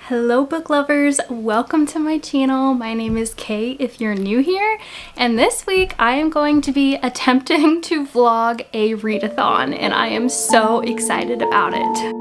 Hello book lovers, welcome to my channel. My name is Kay if you're new here, and this week I am going to be attempting to vlog a readathon and I am so excited about it.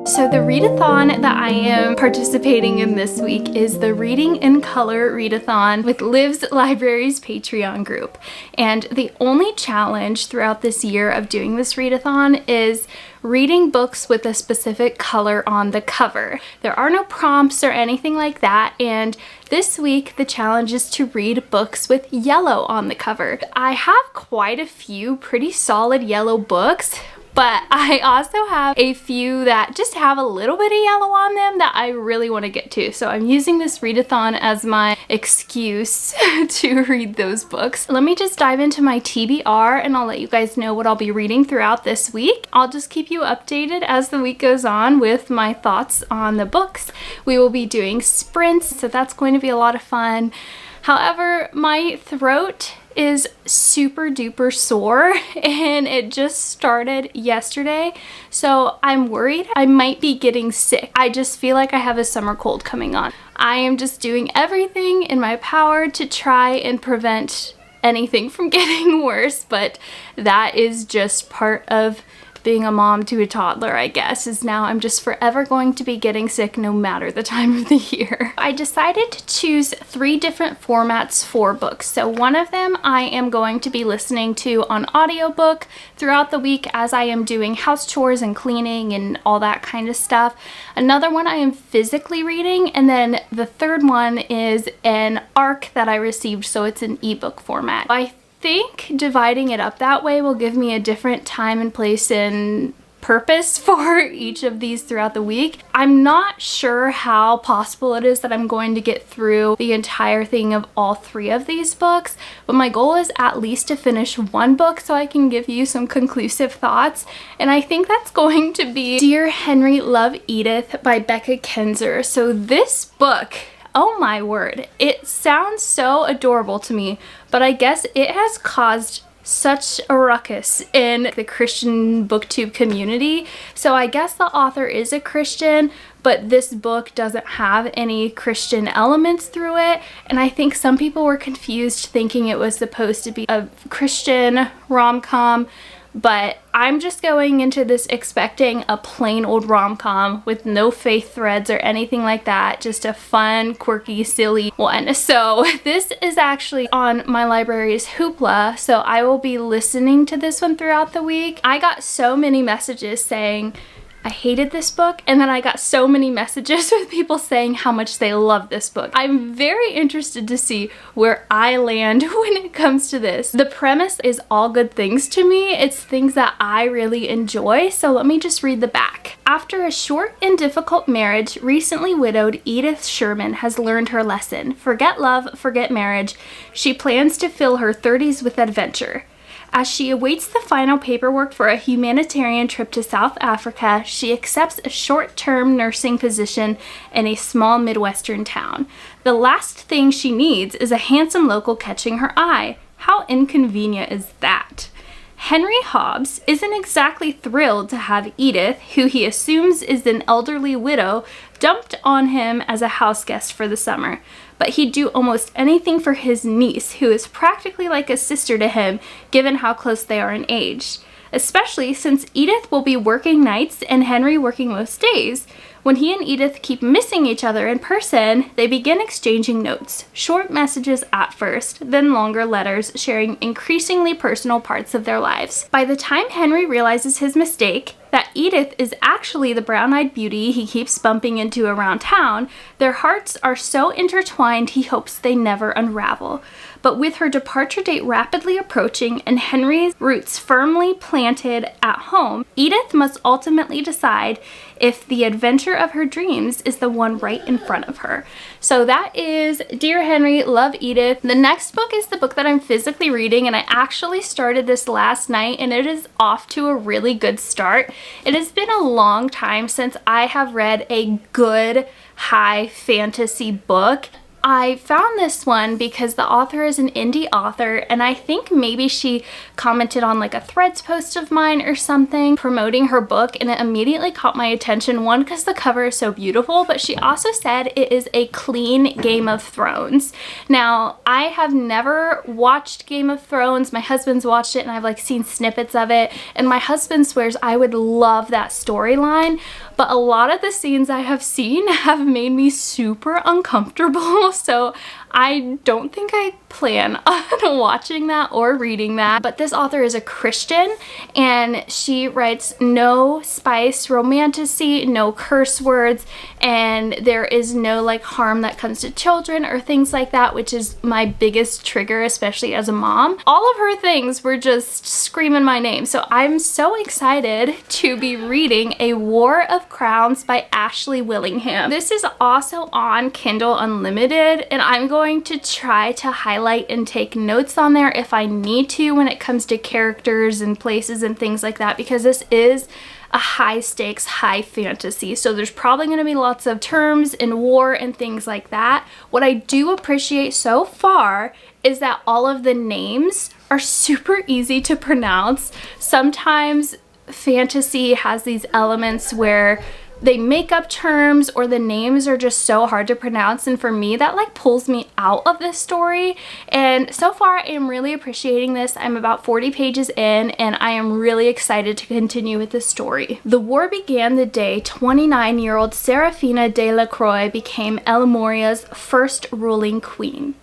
So the readathon that I am participating in this week is the Reading in Color Readathon with Liv's Libraries Patreon group. And the only challenge throughout this year of doing this readathon is reading books with a specific color on the cover. There are no prompts or anything like that, and this week the challenge is to read books with yellow on the cover. I have quite a few pretty solid yellow books, but I also have a few that just have a little bit of yellow on them that I really want to get to. So I'm using this readathon as my excuse to read those books. Let me just dive into my TBR and I'll let you guys know what I'll be reading throughout this week. I'll just keep you updated as the week goes on with my thoughts on the books. We will be doing sprints, so that's going to be a lot of fun. However, my throat is super duper sore and it just started yesterday, so I'm worried I might be getting sick. I just feel like I have a summer cold coming on. I am just doing everything in my power to try and prevent anything from getting worse, but that is just part of being a mom to a toddler, I guess, is now I'm just forever going to be getting sick no matter the time of the year. I decided to choose 3 different formats for books. So one of them I am going to be listening to on audiobook throughout the week as I am doing house chores and cleaning and all that kind of stuff. Another one I am physically reading, and then the third one is an ARC that I received, so it's an ebook format. I think dividing it up that way will give me a different time and place and purpose for each of these throughout the week. I'm not sure how possible it is that I'm going to get through the entire thing of all 3 of these books, but my goal is at least to finish one book so I can give you some conclusive thoughts, and I think that's going to be Dear Henry, Love Edith by Becca Kinser. So this book, oh my word, it sounds so adorable to me, but I guess it has caused such a ruckus in the Christian booktube community. So I guess the author is a Christian, but this book doesn't have any Christian elements through it, and I think some people were confused thinking it was supposed to be a Christian rom-com. But I'm just going into this expecting a plain old rom-com with no faith threads or anything like that. Just a fun, quirky, silly one. So this is actually on my library's Hoopla, so I will be listening to this one throughout the week. I got so many messages saying I hated this book, and then I got so many messages with people saying how much they love this book. I'm very interested to see where I land when it comes to this. The premise is all good things to me. It's things that I really enjoy, so let me just read the back. After a short and difficult marriage, recently widowed Edith Sherman has learned her lesson. Forget love, forget marriage. She plans to fill her 30s with adventure. As she awaits the final paperwork for a humanitarian trip to South Africa, she accepts a short-term nursing position in a small Midwestern town. The last thing she needs is a handsome local catching her eye. How inconvenient is that? Henry Hobbs isn't exactly thrilled to have Edith, who he assumes is an elderly widow, dumped on him as a house guest for the summer. But he'd do almost anything for his niece, who is practically like a sister to him, given how close they are in age. Especially since Edith will be working nights and Henry working most days. When he and Edith keep missing each other in person, they begin exchanging notes. Short messages at first, then longer letters sharing increasingly personal parts of their lives. By the time Henry realizes his mistake, that Edith is actually the brown-eyed beauty he keeps bumping into around town, their hearts are so intertwined he hopes they never unravel. But with her departure date rapidly approaching and Henry's roots firmly planted at home, Edith must ultimately decide if the adventure of her dreams is the one right in front of her. So that is Dear Henry, Love Edith. The next book is the book that I'm physically reading, and I actually started this last night and it is off to a really good start. It has been a long time since I have read a good high fantasy book. I found this one because the author is an indie author, and I think maybe she commented on like a Threads post of mine or something promoting her book, and it immediately caught my attention. One, because the cover is so beautiful, but she also said it is a clean Game of Thrones. Now, I have never watched Game of Thrones. My husband's watched it and I've like seen snippets of it, and my husband swears I would love that storyline, but a lot of the scenes I have seen have made me super uncomfortable. So I don't think I plan on watching that or reading that. But this author is a Christian, and she writes no spice romantasy, no curse words, and there is no like harm that comes to children or things like that, which is my biggest trigger, especially as a mom. All of her things were just screaming my name. So I'm so excited to be reading A War of Crowns by Ashley Willingham. This is also on Kindle Unlimited, and I'm going to try to highlight and take notes on there if I need to when it comes to characters and places and things like that, because this is a high stakes, high fantasy. So there's probably going to be lots of terms and war and things like that. What I do appreciate so far is that all of the names are super easy to pronounce. Sometimes fantasy has these elements where they make up terms or the names are just so hard to pronounce, and for me that like pulls me out of this story. And so far I am really appreciating this. I'm about 40 pages in and I am really excited to continue with the story. The war began the day 29-year-old Serafina de la Croix became Elmoria's first ruling queen.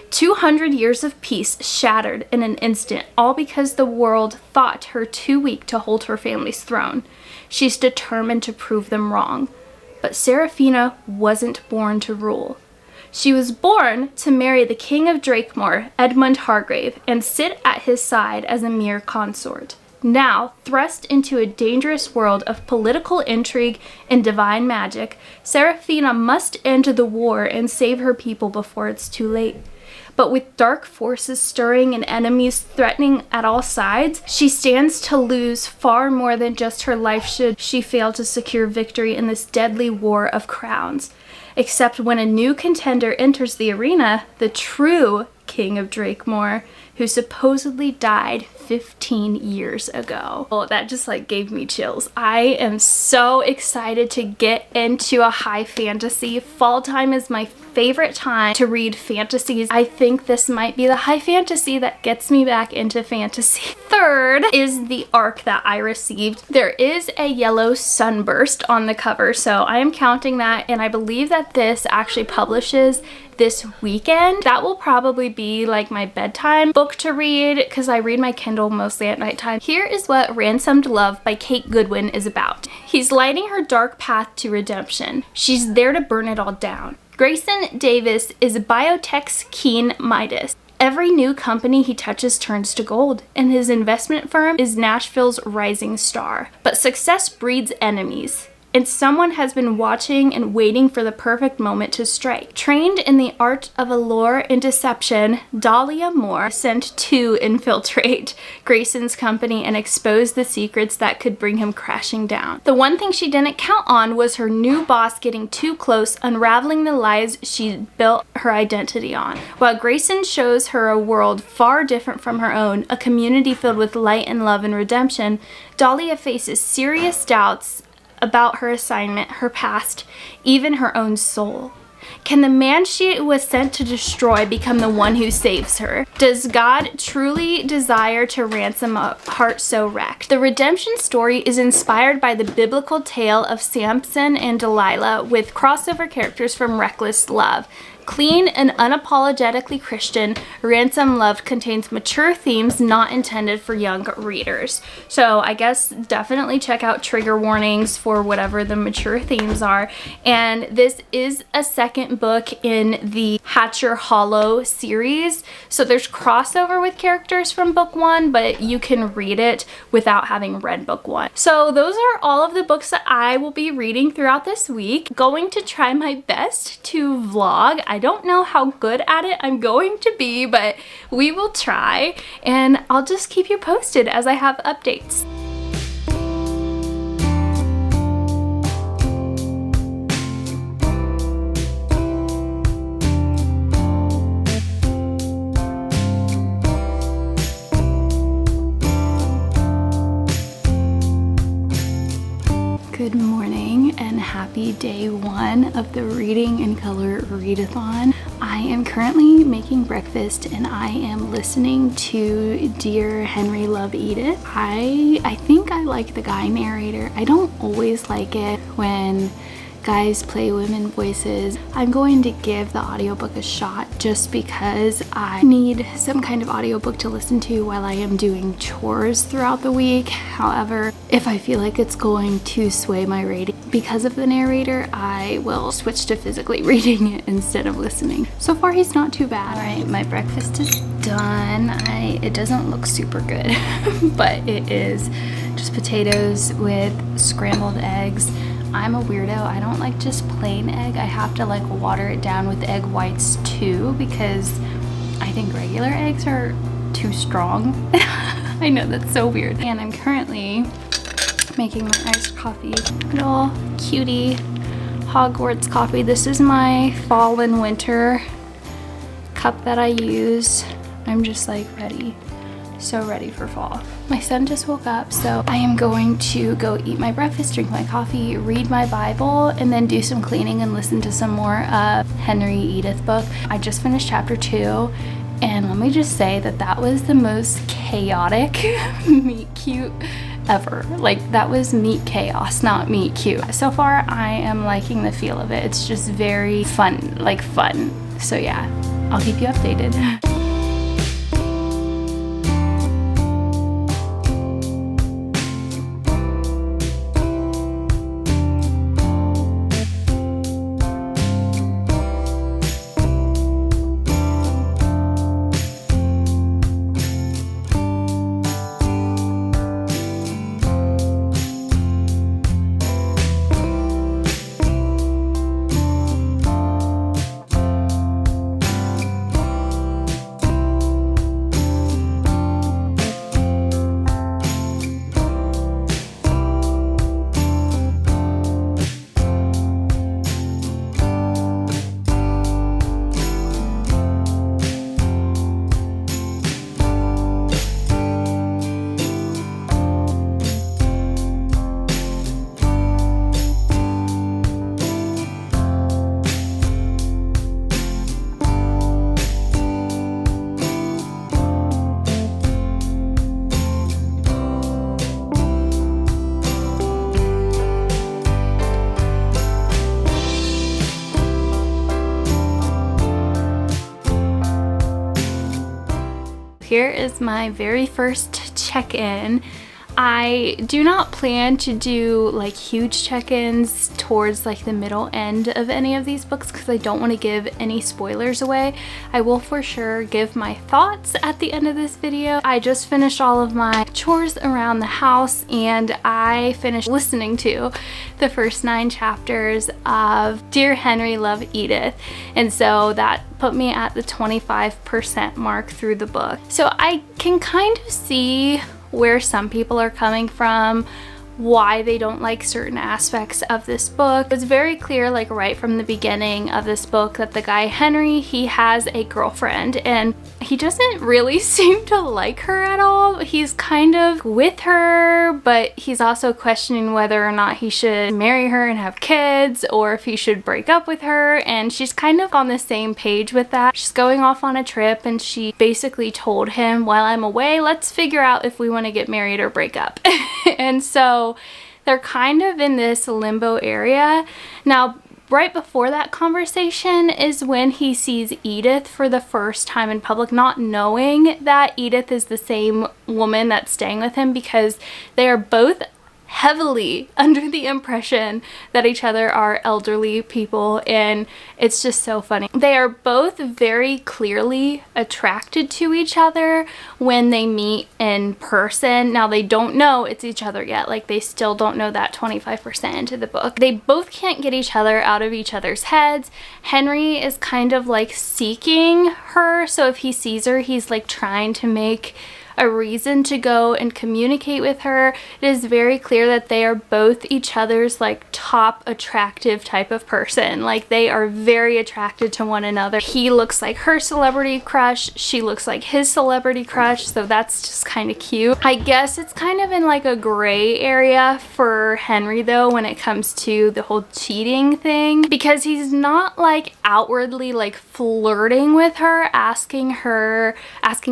200 years of peace shattered in an instant, all because the world thought her too weak to hold her family's throne. She's determined to prove them wrong. But Serafina wasn't born to rule. She was born to marry the King of Drakemore, Edmund Hargrave, and sit at his side as a mere consort. Now, thrust into a dangerous world of political intrigue and divine magic, Serafina must end the war and save her people before it's too late. But with dark forces stirring and enemies threatening at all sides, she stands to lose far more than just her life should she fail to secure victory in this deadly war of crowns. Except when a new contender enters the arena, the true King of Drakemore, who supposedly died 15 years ago. Well, that just like gave me chills. I am so excited to get into a high fantasy. Fall time is my favorite time to read fantasies. I think this might be the high fantasy that gets me back into fantasy. Third is the arc that I received. There is a yellow sunburst on the cover, so I am counting that, and I believe that this actually publishes this weekend. That will probably be like my bedtime book to read because I read my Kindle mostly at nighttime. Here is what Ransomed Love by Kate Goodwin is about. He's lighting her dark path to redemption. She's there to burn it all down. Grayson Davis is biotech's Keen Midas. Every new company he touches turns to gold, and his investment firm is Nashville's rising star. But success breeds enemies, and someone has been watching and waiting for the perfect moment to strike. Trained in the art of allure and deception, Dahlia Moore sent to infiltrate Grayson's company and expose the secrets that could bring him crashing down. The one thing she didn't count on was her new boss getting too close, unraveling the lies she'd built her identity on. While Grayson shows her a world far different from her own, a community filled with light and love and redemption, Dahlia faces serious doubts about her assignment, her past, even her own soul. Can the man she was sent to destroy become the one who saves her? Does God truly desire to ransom a heart so wrecked? The redemption story is inspired by the biblical tale of Samson and Delilah, with crossover characters from Reckless Love. Clean and unapologetically Christian, Ransomed Love contains mature themes not intended for young readers. So I guess definitely check out trigger warnings for whatever the mature themes are. And this is a second book in the Hatcher Hollow series. So there's crossover with characters from book one, but you can read it without having read book one. So those are all of the books that I will be reading throughout this week. Going to try my best to vlog. I don't know how good at it I'm going to be, but we will try, and I'll just keep you posted as I have updates. happy day 1 of the Reading in Color Readathon. I am currently making breakfast and I am listening to Dear Henry Love Edith. I think I like the guy narrator. I don't always like it when guys play women voices. I'm going to give the audiobook a shot just because I need some kind of audiobook to listen to while I am doing chores throughout the week. However, if I feel like it's going to sway my rating because of the narrator, I will switch to physically reading it instead of listening. So far, he's not too bad. All right, my breakfast is done. It doesn't look super good, but it is just potatoes with scrambled eggs. I'm a weirdo. I don't like just plain egg. I have to like water it down with egg whites too because I think regular eggs are too strong. I know, that's so weird. And I'm currently making my iced coffee. Little cutie Hogwarts coffee. This is my fall and winter cup that I use. I'm just like ready. So ready for fall. My son just woke up, so I am going to go eat my breakfast, drink my coffee, read my Bible, and then do some cleaning and listen to some more of Henry Edith book. I just finished chapter 2, and let me just say that that was the most chaotic meet cute ever. Like, that was meet chaos, not meet cute. So far, I am liking the feel of it. It's just very fun, like fun. So yeah, I'll keep you updated. Here is my very first check-in. I do not plan to do like huge check-ins towards like the middle end of any of these books because I don't want to give any spoilers away. I will for sure give my thoughts at the end of this video. I just finished all of my chores around the house and I finished listening to the first 9 chapters of Dear Henry Love Edith, and so that put me at the 25% mark through the book. So I can kind of see where some people are coming from, why they don't like certain aspects of this book. It's very clear, like right from the beginning of this book, that the guy Henry, he has a girlfriend and he doesn't really seem to like her at all. He's kind of with her, but he's also questioning whether or not he should marry her and have kids or if he should break up with her, and she's kind of on the same page with that. She's going off on a trip and she basically told him, while I'm away, let's figure out if we want to get married or break up. And so they're kind of in this limbo area. Now, right before that conversation is when he sees Edith for the first time in public, not knowing that Edith is the same woman that's staying with him, because they are both heavily under the impression that each other are elderly people, and it's just so funny. They are both very clearly attracted to each other when they meet in person. Now, they don't know it's each other yet. Like, they still don't know that 25% into the book. They both can't get each other out of each other's heads. Henry is kind of like seeking her, so if he sees her, he's like trying to make a reason to go and communicate with her. It is very clear that they are both each other's like top attractive type of person. Like they are very attracted to one another. He looks like her celebrity crush, she looks like his celebrity crush, so that's just kind of cute. I guess it's kind of in like a gray area for Henry though when it comes to the whole cheating thing, because he's not like outwardly like flirting with her, asking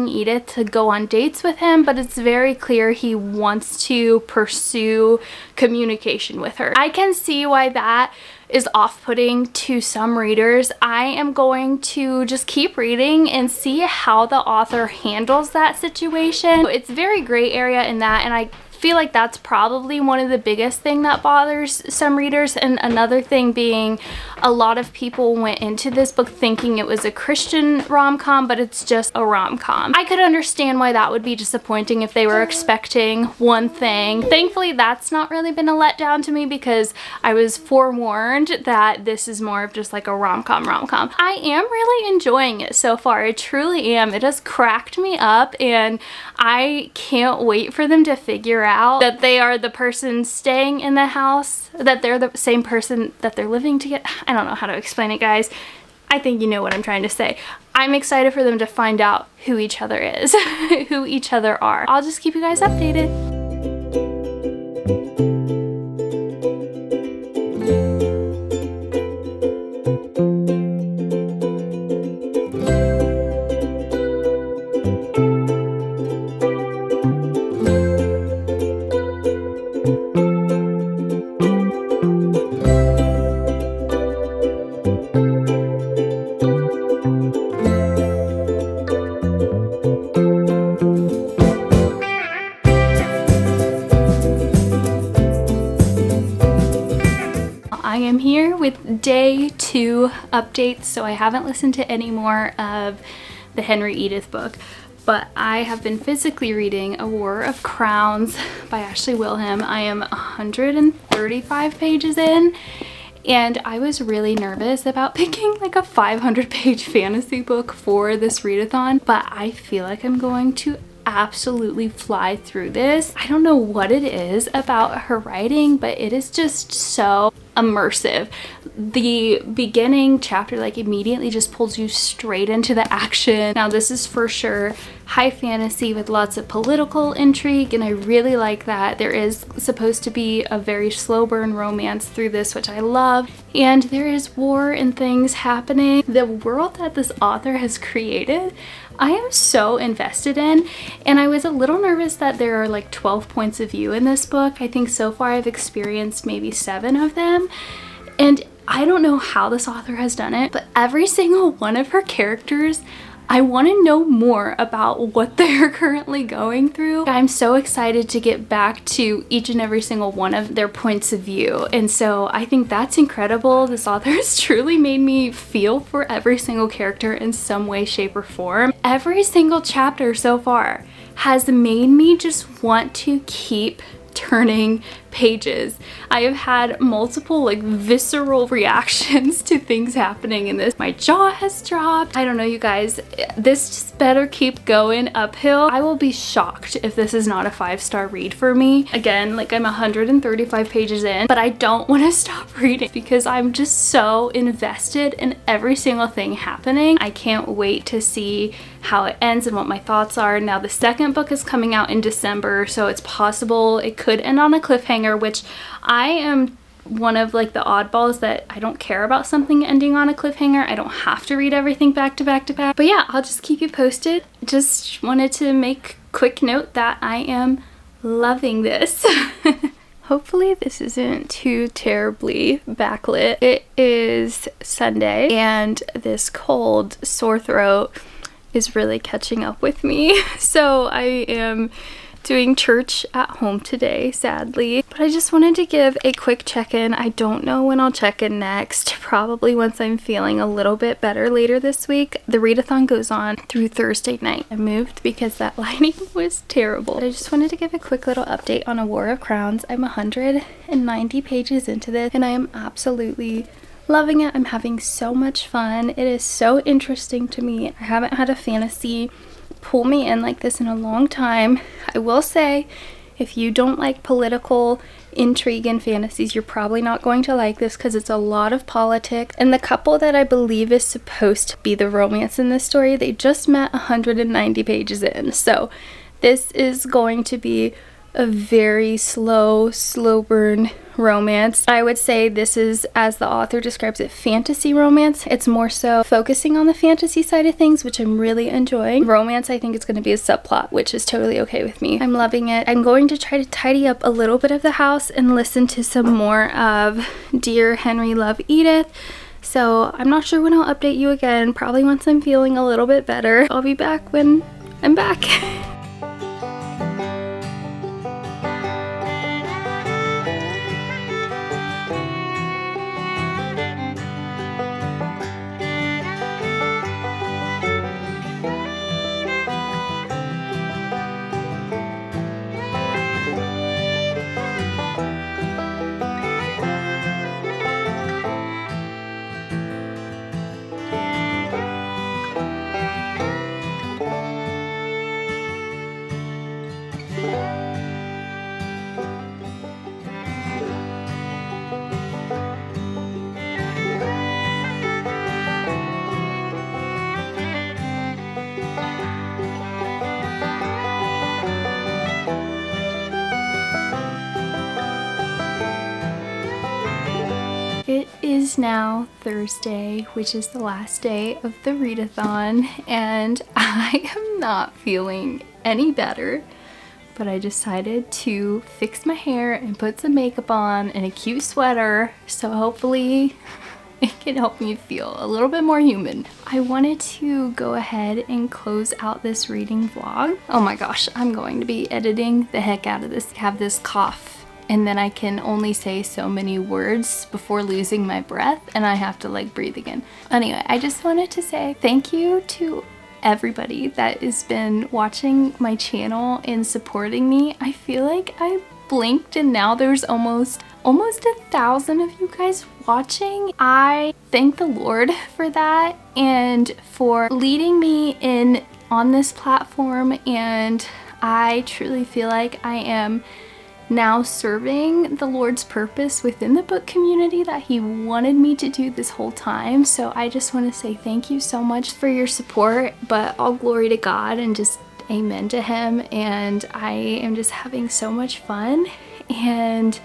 Edith to go on dates with him, but it's very clear he wants to pursue communication with her. I can see why that is off-putting to some readers. I am going to just keep reading and see how the author handles that situation. It's very gray area in that, and I feel like that's probably one of the biggest thing that bothers some readers. And another thing being, a lot of people went into this book thinking it was a Christian rom-com, but it's just a rom-com. I could understand why that would be disappointing if they were expecting one thing. Thankfully, that's not really been a letdown to me because I was forewarned that this is more of just like a rom-com. I am really enjoying it so far. I truly am. It has cracked me up, and I can't wait for them to figure out that they are the person staying in the house, that they're the same person that they're living together. I don't know how to explain it, guys. I think you know what I'm trying to say. I'm excited for them to find out who each other is, who each other are. I'll just keep you guys updated. I am here with day 2 updates, so I haven't listened to any more of the Henry Edith book, but I have been physically reading A War of Crowns by Ashley Willingham. I am 135 pages in, and I was really nervous about picking like a 500-page fantasy book for this readathon, but I feel like I'm going to absolutely fly through this. I don't know what it is about her writing, but it is just so immersive. The beginning chapter like immediately just pulls you straight into the action. Now this is for sure high fantasy with lots of political intrigue, and I really like that. There is supposed to be a very slow burn romance through this, which I love, and there is war and things happening. The world that this author has created, I am so invested in, and I was a little nervous that there are like 12 points of view in this book. I think so far I've experienced maybe 7 of them, and I don't know how this author has done it, but every single one of her characters, I want to know more about what they're currently going through. I'm so excited to get back to each and every single one of their points of view, and so I think that's incredible. This author has truly made me feel for every single character in some way, shape, or form. Every single chapter so far has made me just want to keep turning pages. I have had multiple like visceral reactions to things happening in this. My jaw has dropped. I don't know, you guys, this just better keep going uphill. I will be shocked if this is not a 5-star read for me. Again, like I'm 135 pages in, but I don't want to stop reading because I'm just so invested in every single thing happening. I can't wait to see how it ends and what my thoughts are. Now the second book is coming out in December, so it's possible it could end on a cliffhanger, which I am one of like the oddballs that I don't care about something ending on a cliffhanger. I don't have to read everything back to back to back. But yeah, I'll just keep you posted. Just wanted to make quick note that I am loving this. Hopefully this isn't too terribly backlit. It is Sunday, and this cold, sore throat is really catching up with me. So I am doing church at home today, sadly. But I just wanted to give a quick check-in. I don't know when I'll check in next. Probably once I'm feeling a little bit better later this week. The readathon goes on through Thursday night. I moved because that lighting was terrible. But I just wanted to give a quick little update on A War of Crowns. I'm 190 pages into this, and I am absolutely loving it. I'm having so much fun. It is so interesting to me. I haven't had a fantasy pull me in like this in a long time. I will say, if you don't like political intrigue and fantasies, you're probably not going to like this because it's a lot of politics. And the couple that I believe is supposed to be the romance in this story, they just met 190 pages in. So this is going to be a very slow burn romance. I would say this is, as the author describes it, fantasy romance. It's more so focusing on the fantasy side of things, which I'm really enjoying. Romance, I think it's going to be a subplot, which is totally okay with me. I'm loving it. I'm going to try to tidy up a little bit of the house and listen to some more of Dear Henry Love Edith. So I'm not sure when I'll update you again, probably once I'm feeling a little bit better. I'll be back when I'm back. It is now Thursday, which is the last day of the readathon, and I am not feeling any better, but I decided to fix my hair and put some makeup on and a cute sweater, so hopefully it can help me feel a little bit more human. I wanted to go ahead and close out this reading vlog. Oh my gosh, I'm going to be editing the heck out of this. I have this cough, and then I can only say so many words before losing my breath, and I have to like breathe again. Anyway, I just wanted to say thank you to everybody that has been watching my channel and supporting me. I feel like I blinked and now there's almost 1,000 of you guys watching. I thank the Lord for that and for leading me in on this platform, and I truly feel like I am now serving the Lord's purpose within the book community that He wanted me to do this whole time. So I just want to say thank you so much for your support, but all glory to God and just amen to Him. And I am just having so much fun, and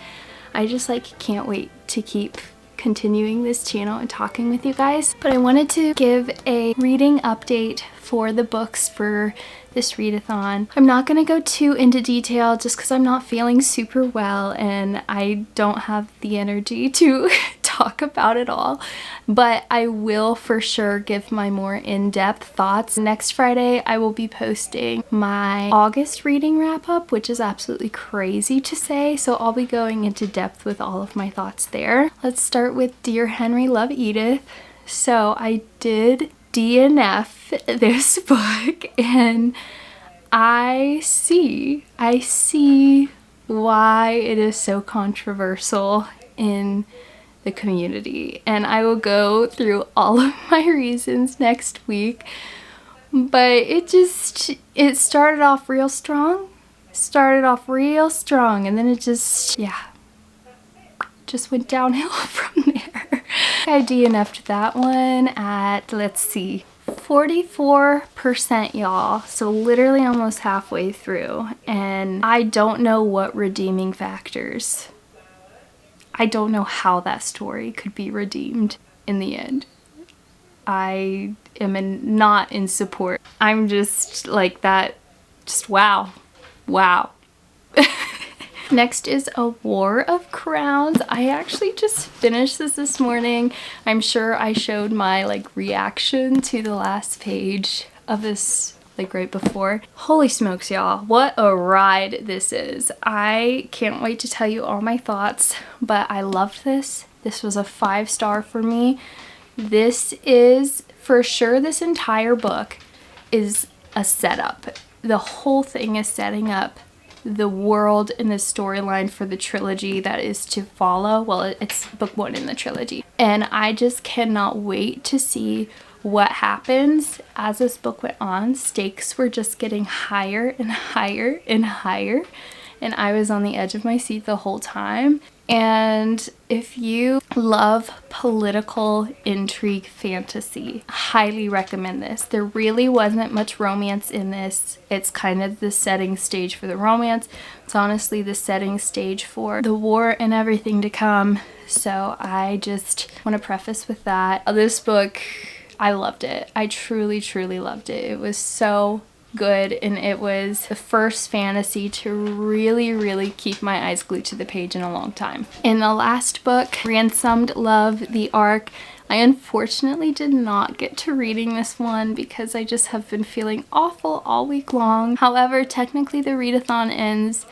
I just like can't wait to keep continuing this channel and talking with you guys. But I wanted to give a reading update for the books for this readathon. I'm not going to go too into detail just because I'm not feeling super well and I don't have the energy to talk about it all, but I will for sure give my more in-depth thoughts. Next Friday I will be posting my August reading wrap-up, which is absolutely crazy to say, so I'll be going into depth with all of my thoughts there. Let's start with Dear Henry Love Edith. So I did DNF this book, and I see why it is so controversial in the community, and I will go through all of my reasons next week. But it started off real strong, and then it just went downhill from there. I DNF'd that one at, let's see, 44%, y'all, so literally almost halfway through, and I don't know what redeeming factors. I don't know how that story could be redeemed in the end. I am not in support. I'm just like that, just wow. Next is A War of Crowns. I actually just finished this morning. I'm sure I showed my reaction to the last page of this right before. Holy smokes, y'all, what a ride this is. I can't wait to tell you all my thoughts, but I loved this. This was a 5-star for me. This is for sure, this entire book is a setup. The whole thing is setting up the world and the storyline for the trilogy that is to follow. Well, it's book 1 in the trilogy, and I just cannot wait to see what happens as this book went on, stakes were just getting higher and higher and higher, and I was on the edge of my seat the whole time. And if you love political intrigue fantasy, highly recommend this. There really wasn't much romance in this. It's kind of the setting stage for the romance. It's honestly the setting stage for the war and everything to come. So I just want to preface with that. This book, I loved it. I truly, truly loved it. It was so good, and it was the first fantasy to really keep my eyes glued to the page in a long time. In the last book, Ransomed Love, the Arc, I unfortunately did not get to reading this one because I just have been feeling awful all week long. However, technically the readathon ends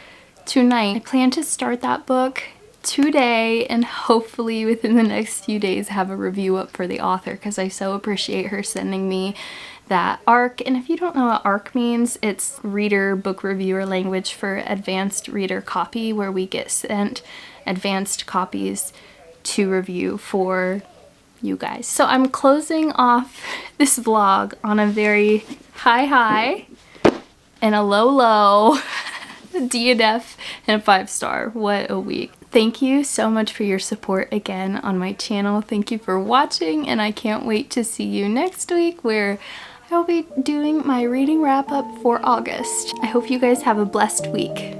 tonight. I plan to start that book today and hopefully within the next few days have a review up for the author, because I so appreciate her sending me that ARC. And if you don't know what ARC means, it's reader book reviewer language for advanced reader copy, where we get sent advanced copies to review for you guys. So I'm closing off this vlog on a very high and a low DNF and a 5-star. What a week. Thank you so much for your support again on my channel. Thank you for watching, and I can't wait to see you next week, where I'll be doing my reading wrap up for August. I hope you guys have a blessed week.